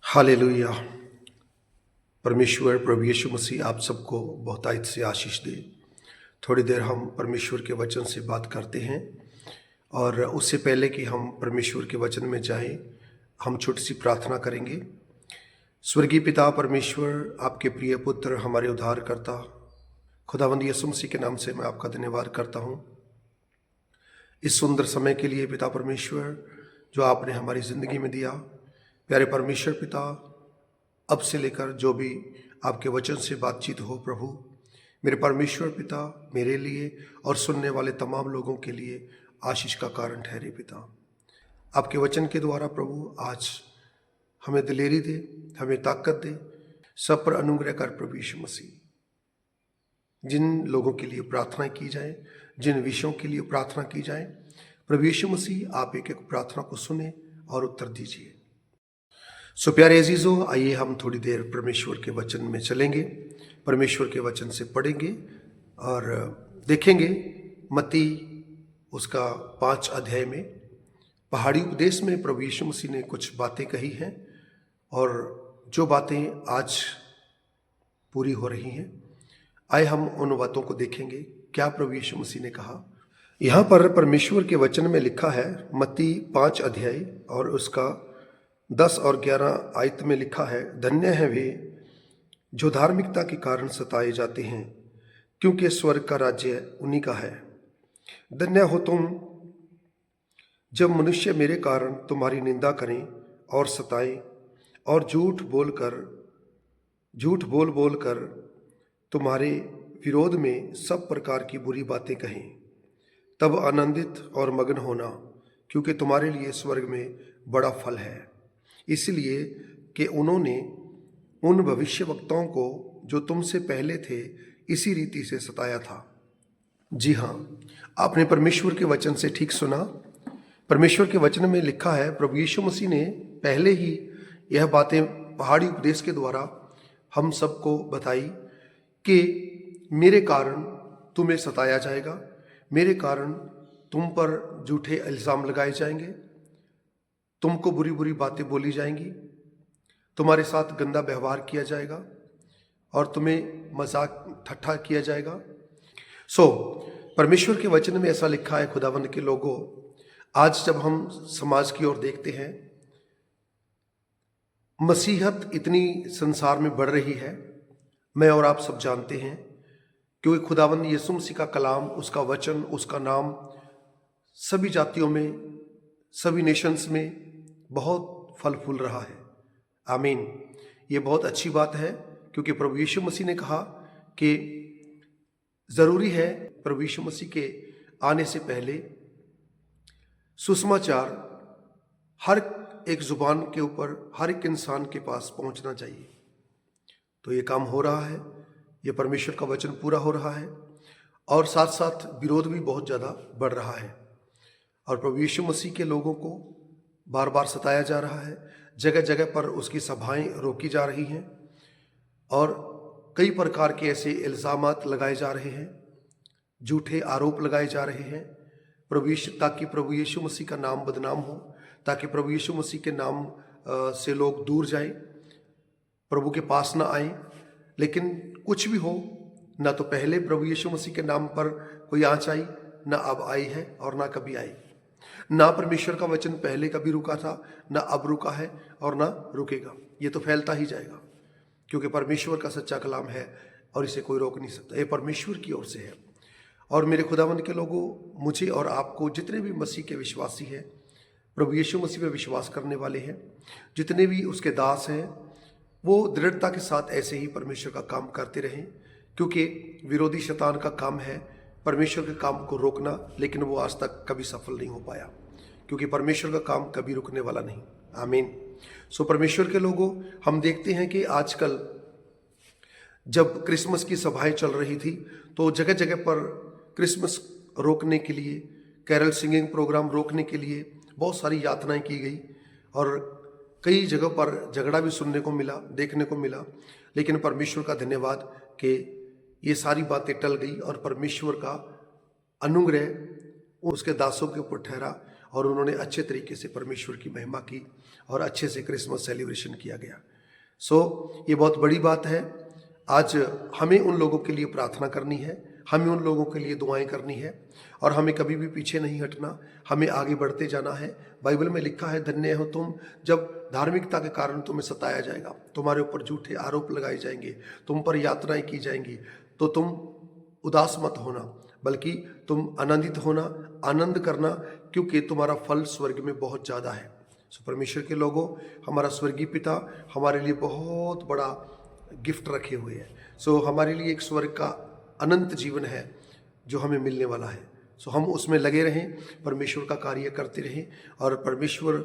Hallelujah. परमेश्वर प्रभु यीशु मसीह आप सबको बहुतायत से आशीष दे। थोड़ी देर हम परमेश्वर के वचन से बात करते हैं, और उससे पहले कि हम परमेश्वर के वचन में जाएं, हम छोटी सी प्रार्थना करेंगे। स्वर्गीय पिता परमेश्वर, आपके प्रिय पुत्र हमारे उद्धारकर्ता खुदावंद यीशु मसीह के नाम से मैं आपका धन्यवाद करता हूँ इस सुंदर समय के लिए। पिता परमेश्वर, जो आपने हमारी ज़िंदगी में दिया, प्यारे परमेश्वर पिता, अब से लेकर जो भी आपके वचन से बातचीत हो प्रभु, मेरे परमेश्वर पिता, मेरे लिए और सुनने वाले तमाम लोगों के लिए आशीष का कारण ठहरे। पिता, आपके वचन के द्वारा प्रभु आज हमें दिलेरी दे, हमें ताकत दे, सब पर अनुग्रह कर प्रभु यीशु मसीह। जिन लोगों के लिए प्रार्थना की जाए, जिन विषयों के लिए प्रार्थना की जाए, प्रभु यीशु मसीह आप एक एक प्रार्थना को सुने और उत्तर दीजिए। सो प्यारे अजीजों, आइए हम थोड़ी देर परमेश्वर के वचन में चलेंगे, परमेश्वर के वचन से पढ़ेंगे और देखेंगे मत्ती उसका 5 अध्याय में पहाड़ी उपदेश में प्रभु यीशु मसीह ने कुछ बातें कही हैं, और जो बातें आज पूरी हो रही हैं। आइए हम उन बातों को देखेंगे, क्या प्रभु यीशु मसीह ने कहा। यहाँ पर परमेश्वर के वचन में लिखा है, मत्ती 5 अध्याय और उसका 10 और 11 आयत में लिखा है, धन्य है वे जो धार्मिकता के कारण सताए जाते हैं, क्योंकि स्वर्ग का राज्य उन्हीं का है। धन्य हो तुम जब मनुष्य मेरे कारण तुम्हारी निंदा करें और सताएं और झूठ बोल कर तुम्हारे विरोध में सब प्रकार की बुरी बातें कहें। तब आनंदित और मगन होना, क्योंकि तुम्हारे लिए स्वर्ग में बड़ा फल है, इसलिए कि उन्होंने उन भविष्यवक्ताओं को जो तुमसे पहले थे इसी रीति से सताया था। जी हाँ, आपने परमेश्वर के वचन से ठीक सुना। परमेश्वर के वचन में लिखा है, प्रभु यीशु मसीह ने पहले ही यह बातें पहाड़ी उपदेश के द्वारा हम सबको बताई कि मेरे कारण तुम्हें सताया जाएगा, मेरे कारण तुम पर झूठे इल्ज़ाम लगाए जाएंगे, तुमको बुरी बुरी बातें बोली जाएंगी, तुम्हारे साथ गंदा व्यवहार किया जाएगा और तुम्हें मजाक ठट्ठा किया जाएगा। परमेश्वर के वचन में ऐसा लिखा है। खुदावंद के लोगों, आज जब हम समाज की ओर देखते हैं, मसीहत इतनी संसार में बढ़ रही है, मैं और आप सब जानते हैं, क्योंकि खुदावंद यीशु मसीह का कलाम, उसका वचन, उसका नाम सभी जातियों में, सभी नेशंस में बहुत फल फूल रहा है। आमीन। ये बहुत अच्छी बात है, क्योंकि प्रभु यीशु मसीह ने कहा कि ज़रूरी है प्रभु यीशु मसीह के आने से पहले सुसमाचार हर एक जुबान के ऊपर, हर एक इंसान के पास पहुंचना चाहिए। तो ये काम हो रहा है, ये परमेश्वर का वचन पूरा हो रहा है, और साथ साथ विरोध भी बहुत ज़्यादा बढ़ रहा है, और प्रभु यीशु मसीह के लोगों को बार बार सताया जा रहा है। जगह जगह पर उसकी सभाएं रोकी जा रही हैं, और कई प्रकार के ऐसे इल्ज़ामात लगाए जा रहे हैं, झूठे आरोप लगाए जा रहे हैं ताकि प्रभु यीशु मसीह का नाम बदनाम हो, ताकि प्रभु यीशु मसीह के नाम से लोग दूर जाएं, प्रभु के पास ना आए। लेकिन कुछ भी हो, ना तो पहले प्रभु यीशु मसीह के नाम पर कोई आँच आई, ना अब आई है और ना कभी आई। ना परमेश्वर का वचन पहले कभी रुका था, ना अब रुका है और ना रुकेगा। ये तो फैलता ही जाएगा, क्योंकि परमेश्वर का सच्चा कलाम है और इसे कोई रोक नहीं सकता। ये परमेश्वर की ओर से है। और मेरे खुदावंद के लोगों, मुझे और आपको, जितने भी मसीह के विश्वासी हैं, प्रभु यीशु मसीह पे विश्वास करने वाले हैं, जितने भी उसके दास हैं, वो दृढ़ता के साथ ऐसे ही परमेश्वर का काम करते रहें, क्योंकि विरोधी शैतान का काम है परमेश्वर के काम को रोकना, लेकिन वो आज तक कभी सफल नहीं हो पाया, क्योंकि परमेश्वर का काम कभी रुकने वाला नहीं। आमीन। परमेश्वर के लोगों, हम देखते हैं कि आजकल जब क्रिसमस की सभाएं चल रही थी, तो जगह जगह पर क्रिसमस रोकने के लिए, कैरल सिंगिंग प्रोग्राम रोकने के लिए बहुत सारी यातनाएं की गई, और कई जगह पर झगड़ा भी सुनने को मिला, देखने को मिला। लेकिन परमेश्वर का धन्यवाद कि ये सारी बातें टल गई, और परमेश्वर का अनुग्रह उसके दासों के ऊपर ठहरा, और उन्होंने अच्छे तरीके से परमेश्वर की महिमा की और अच्छे से क्रिसमस सेलिब्रेशन किया गया। ये बहुत बड़ी बात है। आज हमें उन लोगों के लिए प्रार्थना करनी है, हमें उन लोगों के लिए दुआएं करनी है और हमें कभी भी पीछे नहीं हटना, हमें आगे बढ़ते जाना है। बाइबल में लिखा है, धन्य हो तुम जब धार्मिकता के कारण तुम्हें सताया जाएगा, तुम्हारे ऊपर झूठे आरोप लगाए जाएंगे, तुम पर यातनाएं की जाएंगी, तो तुम उदास मत होना, बल्कि तुम आनंदित होना, आनंद करना, क्योंकि तुम्हारा फल स्वर्ग में बहुत ज़्यादा है। परमेश्वर के लोगों, हमारा स्वर्गीय पिता हमारे लिए बहुत बड़ा गिफ्ट रखे हुए हैं। हमारे लिए एक स्वर्ग का अनंत जीवन है जो हमें मिलने वाला है। हम उसमें लगे रहें, परमेश्वर का कार्य करते रहें और परमेश्वर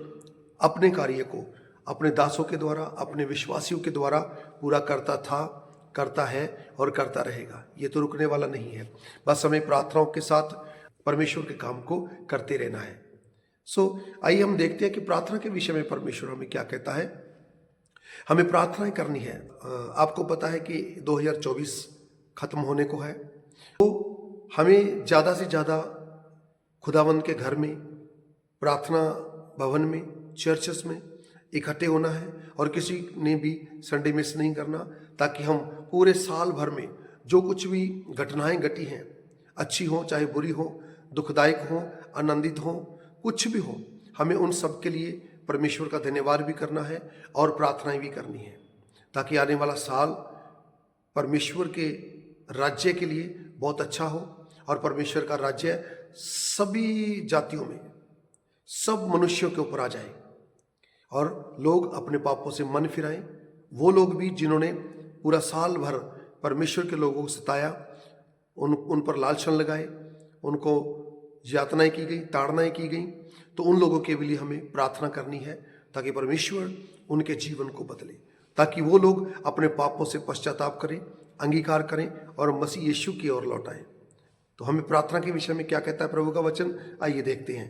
अपने कार्य को अपने दासों के द्वारा, अपने विश्वासियों के द्वारा पूरा करता था, करता है और करता रहेगा। ये तो रुकने वाला नहीं है। बस हमें प्रार्थनाओं के साथ परमेश्वर के काम को करते रहना है। आइए हम देखते हैं कि प्रार्थना के विषय में परमेश्वर हमें क्या कहता है। हमें प्रार्थनाएं करनी है। आपको पता है कि 2024 खत्म होने को है, तो हमें ज़्यादा से ज़्यादा खुदावंद के घर में, प्रार्थना भवन में, चर्चेस में इकट्ठे होना है और किसी ने भी संडे मिस नहीं करना, ताकि हम पूरे साल भर में जो कुछ भी घटनाएं घटी हैं, अच्छी हो चाहे बुरी हो, दुखदायक हो, आनंदित हो, कुछ भी हो, हमें उन सब के लिए परमेश्वर का धन्यवाद भी करना है और प्रार्थनाएं भी करनी है, ताकि आने वाला साल परमेश्वर के राज्य के लिए बहुत अच्छा हो और परमेश्वर का राज्य सभी जातियों में, सब मनुष्यों के ऊपर आ जाए और लोग अपने पापों से मन फिराएं। वो लोग भी जिन्होंने पूरा साल भर परमेश्वर के लोगों को सताया, उन पर लालछन लगाए, उनको यातनाएं की गई, ताड़नाएं की गई, तो उन लोगों के लिए हमें प्रार्थना करनी है, ताकि परमेश्वर उनके जीवन को बदले, ताकि वो लोग अपने पापों से पश्चाताप करें, अंगीकार करें और मसीह यीशु की ओर लौट आए। तो हमें प्रार्थना के विषय में क्या कहता है प्रभु का वचन, आइए देखते हैं।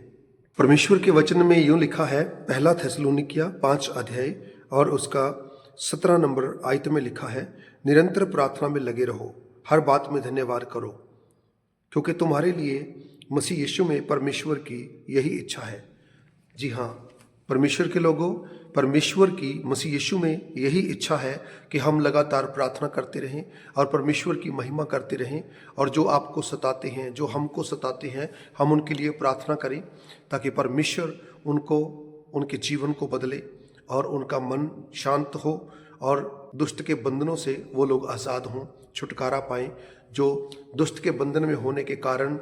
परमेश्वर के वचन में यूं लिखा है, पहला थेसलोनिकिया 5 अध्याय और उसका 17 नंबर आयत में लिखा है, निरंतर प्रार्थना में लगे रहो, हर बात में धन्यवाद करो, क्योंकि तुम्हारे लिए मसीह यीशु में परमेश्वर की यही इच्छा है। जी हाँ, परमेश्वर के लोगों, परमेश्वर की मसीह यीशु में यही इच्छा है कि हम लगातार प्रार्थना करते रहें और परमेश्वर की महिमा करते रहें, और जो आपको सताते हैं, जो हमको सताते हैं, हम उनके लिए प्रार्थना करें, ताकि परमेश्वर उनको, उनके जीवन को बदले और उनका मन शांत हो और दुष्ट के बंधनों से वो लोग आज़ाद हों, छुटकारा पाएं। जो दुष्ट के बंधन में होने के कारण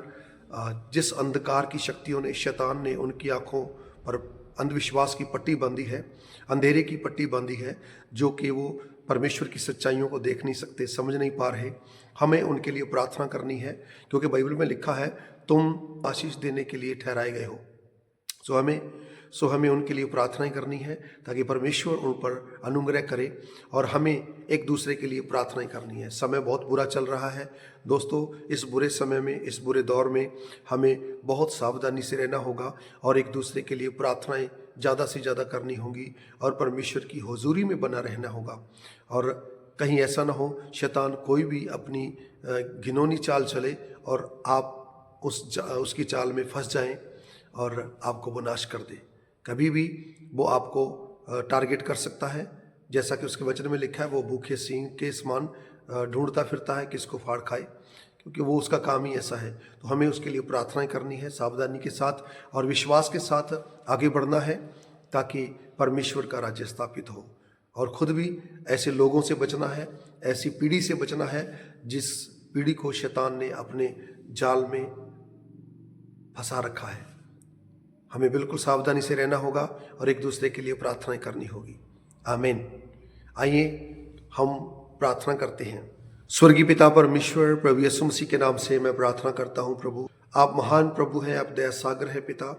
जिस अंधकार की शक्तियों ने, शैतान ने उनकी आंखों पर अंधविश्वास की पट्टी बांधी है, अंधेरे की पट्टी बांधी है, जो कि वो परमेश्वर की सच्चाइयों को देख नहीं सकते, समझ नहीं पा रहे, हमें उनके लिए प्रार्थना करनी है, क्योंकि बाइबल में लिखा है, तुम आशीष देने के लिए ठहराए गए हो। हमें उनके लिए प्रार्थनाएं करनी है, ताकि परमेश्वर उन पर अनुग्रह करे, और हमें एक दूसरे के लिए प्रार्थनाएं करनी है। समय बहुत बुरा चल रहा है दोस्तों, इस बुरे समय में, इस बुरे दौर में हमें बहुत सावधानी से रहना होगा और एक दूसरे के लिए प्रार्थनाएं ज़्यादा से ज़्यादा करनी होगी और परमेश्वर की हुजूरी में बना रहना होगा। और कहीं ऐसा ना हो शैतान कोई भी अपनी घिनौनी चाल चले और आप उसकी चाल में फंस जाएं और आपको वो नाश कर दे। कभी भी वो आपको टारगेट कर सकता है, जैसा कि उसके वचन में लिखा है, वो भूखे सिंह के समान ढूंढता फिरता है किसको फाड़ खाए, क्योंकि वो उसका काम ही ऐसा है। तो हमें उसके लिए प्रार्थनाएं करनी है, सावधानी के साथ और विश्वास के साथ आगे बढ़ना है, ताकि परमेश्वर का राज्य स्थापित हो, और खुद भी ऐसे लोगों से बचना है, ऐसी पीढ़ी से बचना है जिस पीढ़ी को शैतान ने अपने जाल में फंसा रखा है। हमें बिल्कुल सावधानी से रहना होगा और एक दूसरे के लिए प्रार्थनाएं करनी होगी। आमीन। आइए हम प्रार्थना करते हैं। स्वर्गीय पिता परमेश्वर, प्रभु यीशु मसीह के नाम से मैं प्रार्थना करता हूं। प्रभु, आप महान प्रभु हैं, आप दया सागर है पिता।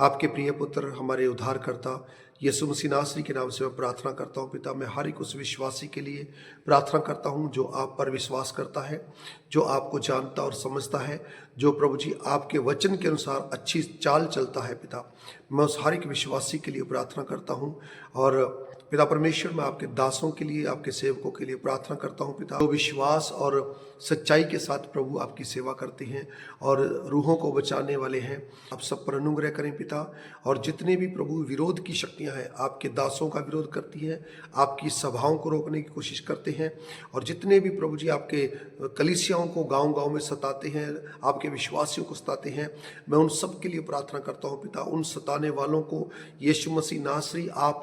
आपके प्रिय पुत्र, हमारे उद्धारकर्ता यीशु मसीह नासरी के नाम से मैं प्रार्थना करता हूँ पिता। मैं हर एक उस विश्वासी के लिए प्रार्थना करता हूँ जो आप पर विश्वास करता है, जो आपको जानता और समझता है, जो प्रभु जी आपके वचन के अनुसार अच्छी चाल चलता है पिता। मैं उस हर एक विश्वासी के लिए प्रार्थना करता हूँ और पिता परमेश्वर, मैं आपके दासों के लिए, आपके सेवकों के लिए प्रार्थना करता हूँ पिता, जो विश्वास और सच्चाई के साथ प्रभु आपकी सेवा करते हैं और रूहों को बचाने वाले हैं, आप सब पर अनुग्रह करें पिता। और जितने भी प्रभु विरोध की शक्तियाँ हैं आपके दासों का विरोध करती हैं, आपकी सभाओं को रोकने की कोशिश करते हैं, और जितने भी प्रभु जी आपके कलीसियाओं को गाँव-गाँव में सताते हैं, आपके विश्वासियों को सताते हैं, मैं उन सब के लिए प्रार्थना करता हूँ पिता। उन सताने वालों को यीशु मसीह नासरी आप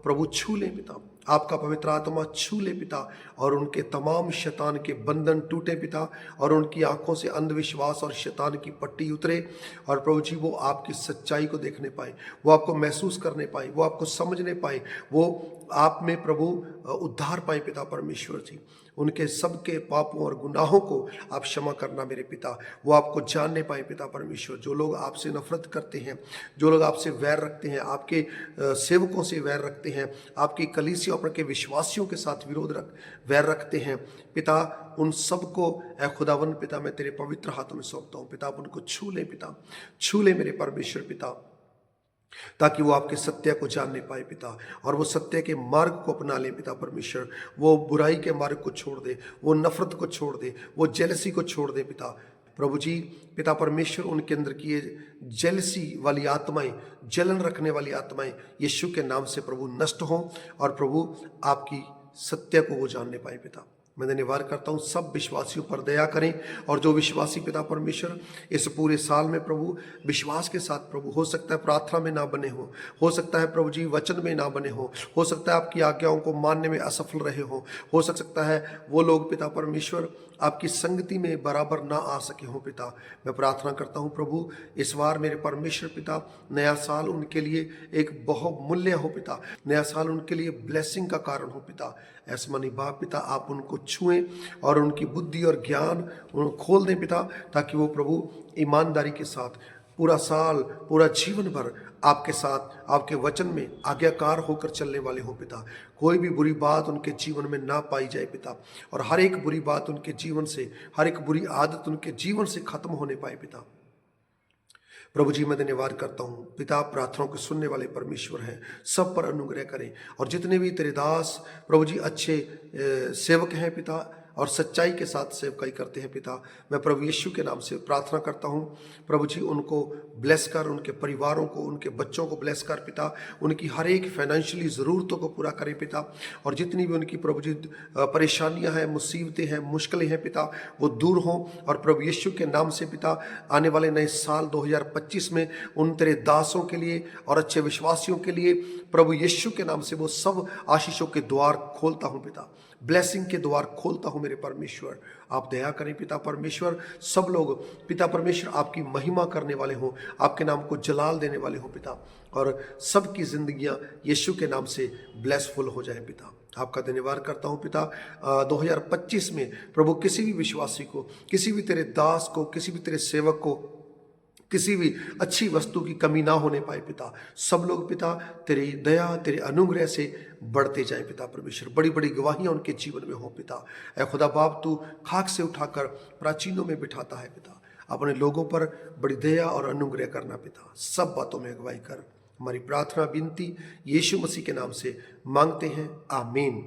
प्रभु छू लें पिता, आपका पवित्र आत्मा छू ले पिता, और उनके तमाम शैतान के बंधन टूटे पिता, और उनकी आंखों से अंधविश्वास और शैतान की पट्टी उतरे, और प्रभु जी वो आपकी सच्चाई को देखने पाए, वो आपको महसूस करने पाए, वो आपको समझने पाए, वो आप में प्रभु उद्धार पाए पिता परमेश्वर जी। उनके सबके पापों और गुनाहों को आप क्षमा करना मेरे पिता, वो आपको जानने पाए पिता परमेश्वर। जो लोग आपसे नफरत करते हैं, जो लोग आपसे वैर रखते हैं, आपके सेवकों से वैर रखते हैं, आपकी कलीसिया और के विश्वासियों के साथ वैर रखते हैं पिता, उन सबको ऐ खुदावन पिता मैं तेरे पवित्र हाथों में सौंपता हूँ पिता। आप उनको छू ले पिता, छू ले मेरे परमेश्वर पिता, ताकि वो आपके सत्य को जानने पाए पिता, और वो सत्य के मार्ग को अपना ले पिता परमेश्वर। वो बुराई के मार्ग को छोड़ दे, वो नफरत को छोड़ दे, वो जेलसी को छोड़ दे पिता। प्रभु जी पिता परमेश्वर, उनके अंदर की ये जेलसी वाली आत्माएं, जलन रखने वाली आत्माएं यीशु के नाम से प्रभु नष्ट हों, और प्रभु आपकी सत्य को वो जानने पाए पिता। मैं धन्यवाद करता हूँ, सब विश्वासियों पर दया करें, और जो विश्वासी पिता परमेश्वर इस पूरे साल में प्रभु विश्वास के साथ प्रभु, हो सकता है प्रार्थना में ना बने हो सकता है प्रभु जी वचन में ना बने हो सकता है आपकी आज्ञाओं को मानने में असफल रहे हो सकता है वो लोग पिता परमेश्वर आपकी संगति में बराबर ना आ सके हो पिता। मैं प्रार्थना करता हूँ प्रभु, इस बार मेरे परमेश्वर पिता, नया साल उनके लिए एक बहुमूल्य हो पिता, नया साल उनके लिए ब्लेसिंग का कारण हो पिता। ऐसा मनी बाप पिता, आप उनको छुएं और उनकी बुद्धि और ज्ञान खोल दें पिता, ताकि वो प्रभु ईमानदारी के साथ पूरा साल, पूरा जीवन भर आपके साथ, आपके वचन में आज्ञाकार होकर चलने वाले हो पिता। कोई भी बुरी बात उनके जीवन में ना पाई जाए पिता, और हर एक बुरी बात उनके जीवन से, हर एक बुरी आदत उनके जीवन से खत्म होने पाए पिता। प्रभु जी मैं धन्यवाद करता हूँ पिता, प्रार्थनाओं को सुनने वाले परमेश्वर हैं, सब पर अनुग्रह करें, और जितने भी तेरे दास प्रभु जी अच्छे सेवक हैं पिता, और सच्चाई के साथ सेवकाई करते हैं पिता, मैं प्रभु यीशु के नाम से प्रार्थना करता हूँ प्रभु जी, उनको ब्लेस कर, उनके परिवारों को, उनके बच्चों को ब्लेस कर पिता, उनकी हर एक फाइनेंशियली ज़रूरतों को पूरा करें पिता, और जितनी भी उनकी प्रभु जी परेशानियाँ हैं, मुसीबतें हैं, मुश्किलें हैं पिता, वो दूर हों, और प्रभु यीशु के नाम से पिता आने वाले नए साल 2025 में उन तेरे दासों के लिए और अच्छे विश्वासियों के लिए प्रभु यीशु के नाम से वो सब आशीषों के द्वार खोलता हूँ पिता, ब्लेसिंग के द्वार खोलता हूँ मेरे परमेश्वर। आप दया करें पिता परमेश्वर, सब लोग पिता परमेश्वर आपकी महिमा करने वाले हों, आपके नाम को जलाल देने वाले हों पिता, और सबकी जिंदगियां यीशु के नाम से ब्लेसफुल हो जाए पिता। आपका धन्यवाद करता हूँ पिता। 2025 में प्रभु किसी भी विश्वासी को, किसी भी तेरे दास को, किसी भी तेरे सेवक को किसी भी अच्छी वस्तु की कमी ना होने पाए पिता। सब लोग पिता तेरी दया, तेरे अनुग्रह से बढ़ते जाए पिता परमेश्वर, बड़ी बड़ी गवाहियां उनके जीवन में हो पिता। ऐ खुदा बाप, तू खाक से उठाकर प्राचीनों में बिठाता है पिता, अपने लोगों पर बड़ी दया और अनुग्रह करना पिता, सब बातों में अगुवाई कर। हमारी प्रार्थना विनती यीशु मसीह के नाम से मांगते हैं, आमीन।